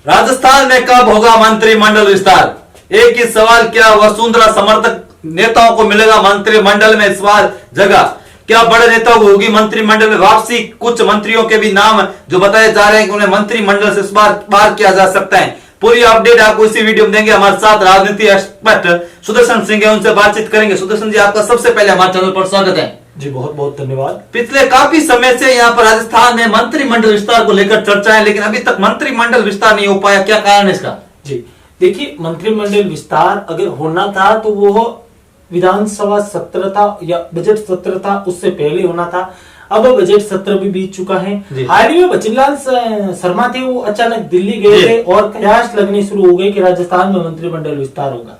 राजस्थान में कब होगा मंत्रिमंडल विस्तार? एक ही सवाल, क्या वसुंधरा समर्थक नेताओं को मिलेगा मंत्रिमंडल में इस बार जगह? क्या बड़े नेताओं को होगी मंत्रिमंडल में वापसी? कुछ मंत्रियों के भी नाम जो बताए जा रहे हैं कि उन्हें मंत्रिमंडल से इस बार पार किया जा सकता है। पूरी अपडेट आपको इसी वीडियो में देंगे। हमारे साथ राजनीति एक्सपर्ट सुदर्शन सिंह है, उनसे बातचीत करेंगे। सुदर्शन जी, आपका सबसे पहले हमारे चैनल पर स्वागत है। जी बहुत बहुत धन्यवाद। पिछले काफी समय से यहाँ पर राजस्थान में मंत्रिमंडल विस्तार को लेकर चर्चा है, लेकिन अभी तक मंत्रिमंडल विस्तार नहीं हो पाया, क्या कारण है इसका? जी देखिए, मंत्रिमंडल विस्तार अगर होना था तो वो विधानसभा सत्र था या बजट सत्र था, उससे पहले होना था। अब बजट सत्र भी बीत चुका है। हाल ही में बचनलाल शर्मा थे, वो अचानक दिल्ली गए थे और कयास लगने शुरू हो गए कि राजस्थान में मंत्रिमंडल विस्तार होगा।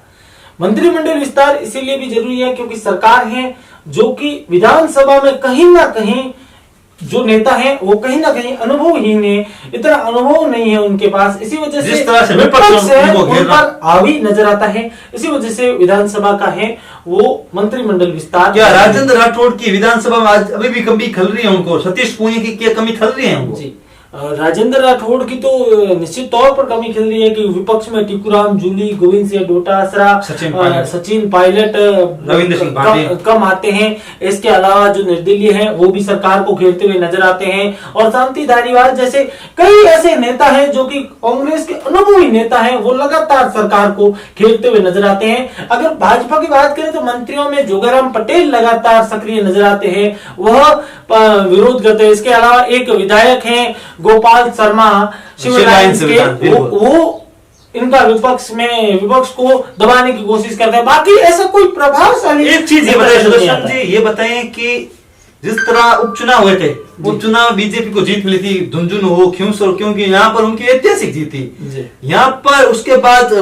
मंत्रिमंडल विस्तार इसीलिए भी जरूरी है क्योंकि सरकार है जो कि विधानसभा में कहीं ना कहीं जो नेता है वो कहीं ना कहीं अनुभवहीन है, इतना अनुभव नहीं है उनके पास। इसी वजह से विपक्ष है उन पर हावी नजर आता है। इसी वजह से विधानसभा का है वो मंत्रिमंडल विस्तार। क्या राजेंद्र राठौड़ की विधानसभा में आज अभी भी कमी खल रही है उनको? सतीश पूनिया की क्या कमी खल रही है उनको? जी, राजेंद्र राठौड़ की तो निश्चित तौर पर कमी खिल रही है कि विपक्ष में टिकुराम जूली, गोविंद सिंह डोटासरा, सचिन पायलट, रविंद्र सिंह कम आते हैं। इसके अलावा जो निर्दलीय हैं वो भी सरकार को घेरते हुए नजर आते हैं और शांति धारीवाल जैसे कई ऐसे नेता हैं जो कि कांग्रेस के अनुभवी नेता हैं, वो लगातार सरकार को घेरते हुए नजर आते हैं। अगर भाजपा की बात करें तो मंत्रियों में जोगाराम पटेल लगातार सक्रिय नजर आते हैं, वह विरोध करते हैं। इसके अलावा एक विधायक हैं गोपाल शर्मा शिवलायंस के, वो इनका विपक्ष को दबाने की कोशिश करते हैं। बाकी ऐसा कोई प्रभावशाली एक चीज ये बताइए सुदर्शन जी, ये बताएं कि जिस तरह उपचुनाव हुए थे, उपचुनाव बीजेपी को जीत मिली थी, झुंझुनू हो, ख्यूंसर, क्योंकि यहाँ पर उनकी ऐतिहासिक जीत थी। यहाँ पर उसके बाद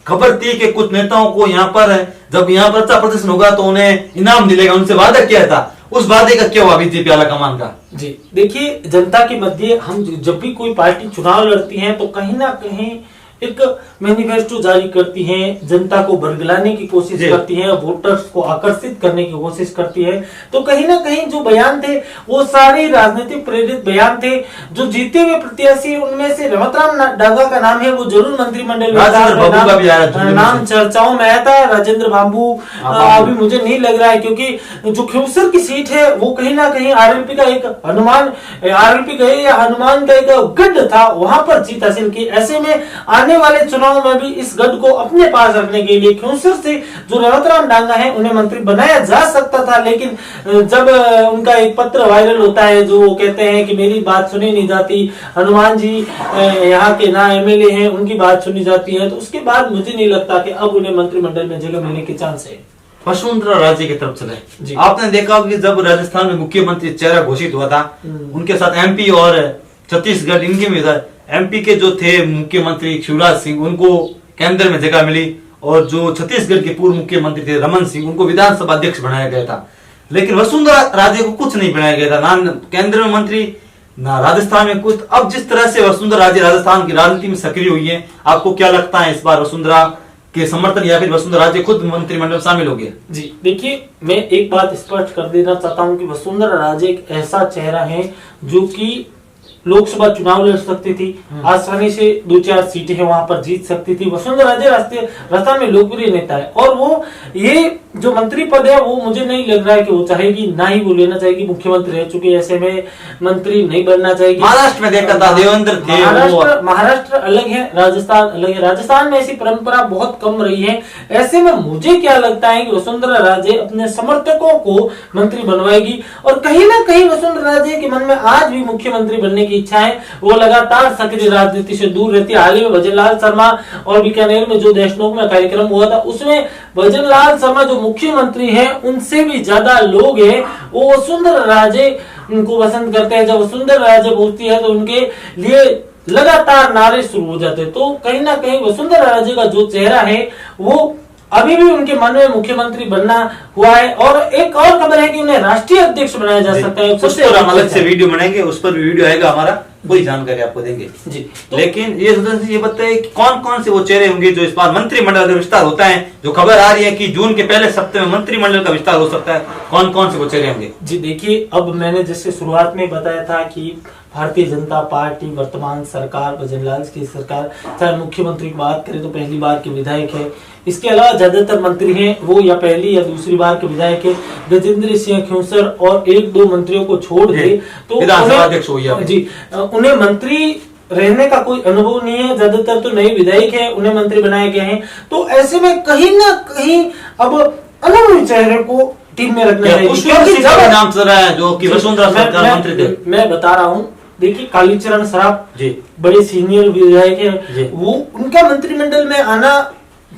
खबर थी कि कुछ नेताओं को यहाँ पर जब यहाँ पर अच्छा प्रदर्शन होगा तो उन्हें इनाम मिलेगा, उनसे वादा किया था। उस वादे का क्या हुआ बीजेपी आला कमान का? जी देखिए, जनता के मध्य हम जब भी कोई पार्टी चुनाव लड़ती है तो कहीं ना कहीं एक मैनिफेस्टो जारी करती है, जनता को बरगलाने की कोशिश करती है, वोटर्स को आकर्षित करने की कोशिश करती है। तो कहीं ना कहीं जो बयान थे वो सारे राजनीतिक प्रेरित बयान थे। जो जीते हुए प्रत्याशी उनमें से रमतराम डागा का नाम है, वो जरूर मंत्रिमंडल नाम चर्चाओं में आया था। राजेंद्र बाबू अभी मुझे नहीं लग रहा है, क्योंकि जो ख्यूसर की सीट है वो कहीं ना कहीं आरएलपी का एक आरएलपी का या हनुमान का एक गढ़ था, वहां पर जीत हासिल की। ऐसे में आने वाले चुनाव में भी इस गढ़ को अपने पास रखने के लिए ख्यूसर से जो रमतराम डांगा है उन्हें मंत्री बनाया जा सकता था, लेकिन जब उनका एक पत्र वायरल होता है जो वो कहते हैं कि मेरी बात सुनी नहीं जाती, हनुमान जी यहाँ के ना एमएलए हैं, उनकी बात सुनी जाती है, तो उसके बाद मुझे नहीं लगता कि अब उन्हें मंत्रिमंडल में जगह मिलने के चांस है। वसुंधरा राजे की तरफ चले। आपने देखा कि जब राजस्थान में मुख्यमंत्री चेहरा घोषित हुआ था, उनके साथ एमपी और छत्तीसगढ़ इनके में एमपी के जो थे मुख्यमंत्री शिवराज सिंह, उनको केंद्र में जगह मिली, और जो छत्तीसगढ़ के पूर्व मुख्यमंत्री थे रमन सिंह, उनको विधानसभा अध्यक्ष बनाया गया था। लेकिन वसुंधरा राजे को कुछ नहीं बनाया गया था, ना केंद्र में मंत्री, ना राजस्थान में कुछ। अब जिस तरह से वसुंधरा राजे राजस्थान की राजनीति में सक्रिय हुई है, आपको क्या लगता है इस बार वसुंधरा के समर्थन या फिर वसुंधरा राजे खुद मंत्रिमंडल शामिल हो गए? जी देखिए, मैं एक बात स्पष्ट कर देना चाहता हूं कि वसुंधरा राजे एक ऐसा चेहरा है जो कि लोकसभा चुनाव लड़ सकती थी, आसानी से 2-4 सीटें हैं वहां पर जीत सकती थी। वसुंधरा राजे राजस्थान में लोकप्रिय नेता है और वो ये जो मंत्री पद है वो मुझे नहीं लग रहा है कि वो चाहेगी, ना ही वो लेना चाहेगी। मुख्यमंत्री रह चुके, ऐसे में मंत्री नहीं बनना चाहेगी। महाराष्ट्र में देखा था देवेंद्र थे, महाराष्ट्र अलग है, राजस्थान अलग है। राजस्थान में ऐसी परंपरा बहुत कम रही है। ऐसे में मुझे क्या लगता है कि वसुंधरा राजे अपने समर्थकों को मंत्री बनवाएगी, और कहीं ना कहीं वसुंधरा राजे के मन में आज भी मुख्यमंत्री बनने की इच्छा है। वो लगातार सक्रिय राजनीति से दूर रहती है। हाल ही में भजनलाल शर्मा और बीकानेर में जो देशनोक में कार्यक्रम हुआ था, उसमें भजनलाल शर्मा जो मुख्यमंत्री हैं उनसे भी ज्यादा लोग हैं वो वसुंधरा राजे उनको पसंद करते हैं। जब वसुंधरा राजे बोलती है तो उनके लिए लगातार नारे शुरू हो जाते हैं। तो कहीं ना कहीं वसुंधरा राजे का जो चेहरा है वो अभी भी उनके मन में मुख्यमंत्री बनना हुआ है। और एक और खबर है कि उन्हें राष्ट्रीय अध्यक्ष बनाया जा सकता है। उस पर हम अलग से वीडियो बनाएंगे, उस पर भी वीडियो आएगा हमारा, पूरी जानकारी आपको देंगे जी। तो लेकिन ये बताइए कि कौन कौन से वो चेहरे होंगे जो इस बार मंत्रिमंडल का विस्तार होता है, जो खबर आ रही है कि जून के पहले सप्ताह में मंत्रिमंडल का विस्तार हो सकता है, कौन कौन से वो चेहरे होंगे? जी देखिए, अब मैंने जैसे शुरुआत में बताया था कि भारतीय जनता पार्टी वर्तमान सरकार भजनलाल की सरकार, चाहे मुख्यमंत्री की बात करें तो पहली बार के विधायक है। इसके अलावा ज्यादातर मंत्री हैं वो या पहली या दूसरी बार के विधायक है। गजेंद्र सिंह खेवसर और एक दो मंत्रियों को छोड़ दे तो उन्हें मंत्री रहने का कोई अनुभव नहीं है। ज्यादातर तो नए विधायक हैं, उन्हें मंत्री बनाए गए हैं। तो ऐसे में कहीं ना कहीं अब अनुभवी चेहरे को टीम में रखना चाहिए, क्योंकि जब नाम चल रहा है जो कि वसुंधरा सरकार मंत्री थे। मैं बता रहा हूँ, देखिए कालीचरण सराफ जी बड़े सीनियर विधायक हैं, वो उनका मंत्रिमंडल में आना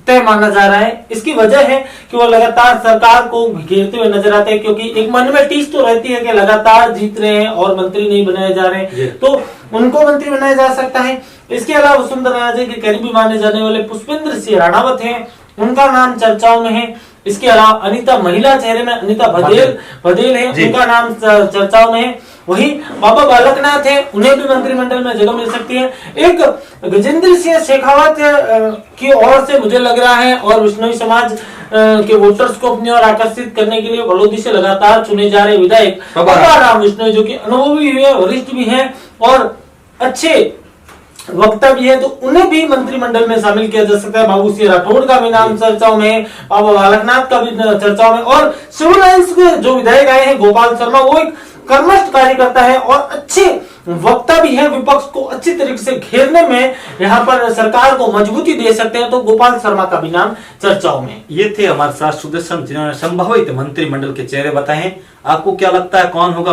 तय माना जा रहा है। इसकी वजह है कि वो लगातार सरकार को घेरते हुए नजर आते हैं, क्योंकि एक मन में टीस तो रहती है कि लगातार जीत रहे हैं और मंत्री नहीं बनाए जा रहे हैं, तो उनको मंत्री बनाया जा सकता है। इसके अलावा वसुंधरा राजे के करीबी माने जाने वाले पुष्पेंद्र सिंह राणावत हैं, उनका नाम चर्चाओं में है। इसके अलावा अनीता, महिला चेहरे में अनीता बघेल है, उनका नाम चर्चाओं में है। वही बाबा बालकनाथ है, उन्हें भी मंत्रिमंडल में जगह मिल सकती है। एक गजेंद्र सिंह शेखावत की ओर से मुझे लग रहा है, और विष्णोई समाज के वोटर्स को अपनी ओर आकर्षित करने के लिए बलौदी से लगातार चुने जा रहे विधायक राम विष्णोई, जो कि अनुभवी है, वरिष्ठ भी है और अच्छे वक्ता भी है, तो उन्हें भी मंत्रिमंडल में शामिल किया जा सकता है। बाबू सिंह राठौड़ का भी नाम चर्चाओं में है, बाबा बालकनाथ का भी चर्चाओं में, और सिविल लाइन्स के जो विधायक आए हैं गोपाल शर्मा, वो एक कर्मठ कार्यकर्ता है और अच्छे वक्ता भी है, विपक्ष को अच्छी तरीके से घेरने में यहाँ पर सरकार को मजबूती दे सकते हैं, तो गोपाल शर्मा का भी नाम चर्चाओं में। ये थे हमारे साथ सुदर्शन जिन्होंने संभावित मंत्रिमंडल के चेहरे बताए हैं। आपको क्या लगता है कौन होगा